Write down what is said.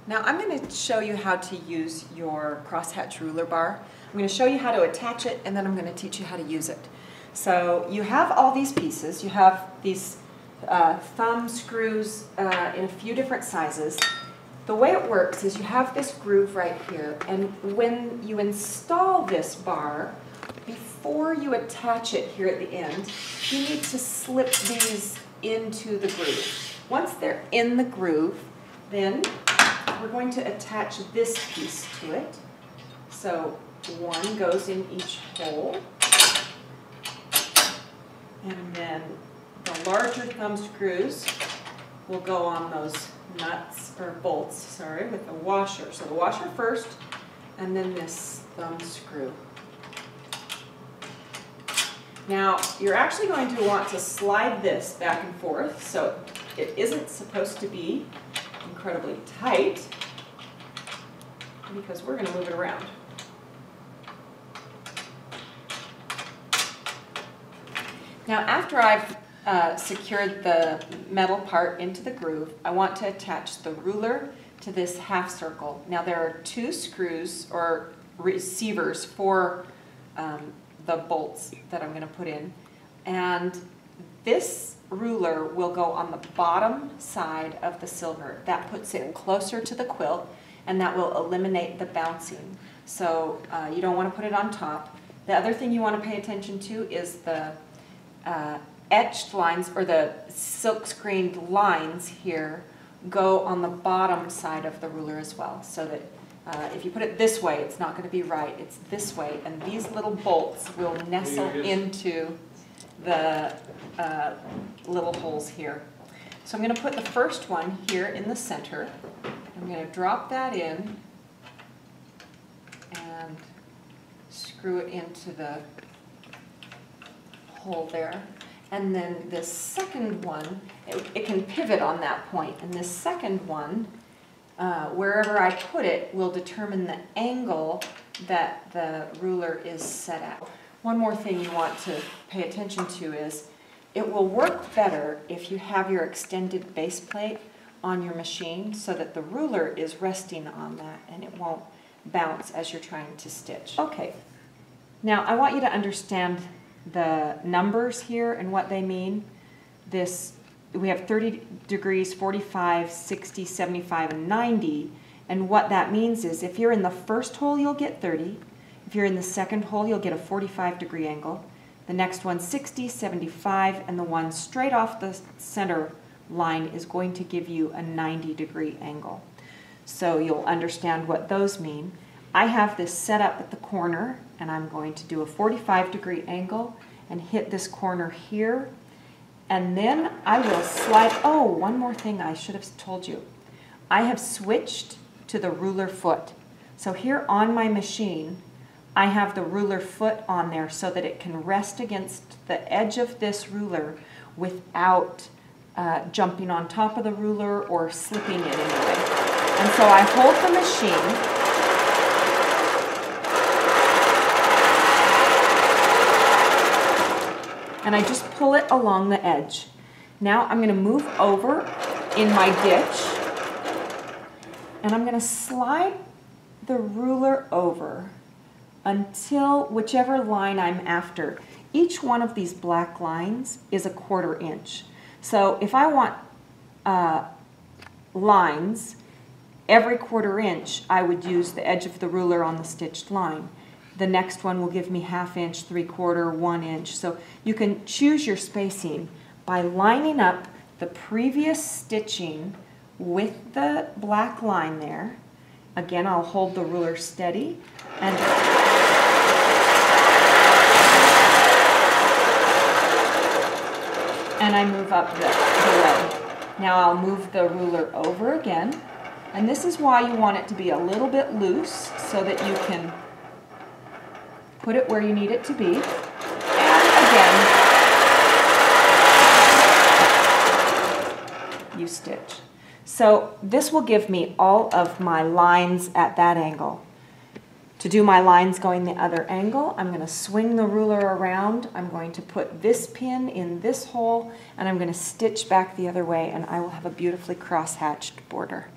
Now I'm going to show you how to use your crosshatch ruler bar. I'm going to show you how to attach it, and then I'm going to teach you how to use it. So you have all these pieces. You have these thumb screws in a few different sizes. The way it works is you have this groove right here, and when you install this bar, before you attach it here at the end, you need to slip these into the groove. Once they're in the groove, then we're going to attach this piece to it. So one goes in each hole, and then the larger thumb screws will go on those nuts, or bolts, sorry, with the washer. So the washer first, and then this thumb screw. Now, you're actually going to want to slide this back and forth, so it isn't supposed to be incredibly tight, because we're going to move it around. Now, after I've secured the metal part into the groove, I want to attach the ruler to this half circle. Now, there are two screws or receivers for the bolts that I'm going to put in, and this ruler will go on the bottom side of the silver. That puts it closer to the quilt, and that will eliminate the bouncing. So you don't want to put it on top. The other thing you want to pay attention to is the etched lines, or the silk screened lines here, go on the bottom side of the ruler as well, so that if you put it this way, it's not going to be right. It's this way, and these little bolts will nestle into the little holes here. So I'm going to put the first one here in the center. I'm going to drop that in and screw it into the hole there. And then this second one, it can pivot on that point. And this second one, wherever I put it, will determine the angle that the ruler is set at. One more thing you want to pay attention to is it will work better if you have your extended base plate on your machine, so that the ruler is resting on that and it won't bounce as you're trying to stitch. Okay, now I want you to understand the numbers here and what they mean. We have 30 degrees, 45, 60, 75, and 90, and what that means is if you're in the first hole, you'll get 30. If you're in the second hole, you'll get a 45-degree angle. The next one 60, 75, and the one straight off the center line is going to give you a 90-degree angle. So you'll understand what those mean. I have this set up at the corner, and I'm going to do a 45-degree angle and hit this corner here. And then I will slide. Oh, one more thing I should have told you. I have switched to the ruler foot. So here on my machine, I have the ruler foot on there so that it can rest against the edge of this ruler without jumping on top of the ruler or slipping it anyway. And so I hold the machine, and I just pull it along the edge. Now I'm going to move over in my ditch, and I'm going to slide the ruler over until whichever line I'm after. Each one of these black lines is a 1/4 inch. So if I want lines every 1/4 inch, I would use the edge of the ruler on the stitched line. The next one will give me 1/2 inch, 3/4, 1 inch. So you can choose your spacing by lining up the previous stitching with the black line there. Again, I'll hold the ruler steady, and I move up the leg. Now I'll move the ruler over again, and this is why you want it to be a little bit loose so that you can put it where you need it to be. And again, you stitch. So this will give me all of my lines at that angle. To do my lines going the other angle, I'm going to swing the ruler around. I'm going to put this pin in this hole, and I'm going to stitch back the other way, and I will have a beautifully cross-hatched border.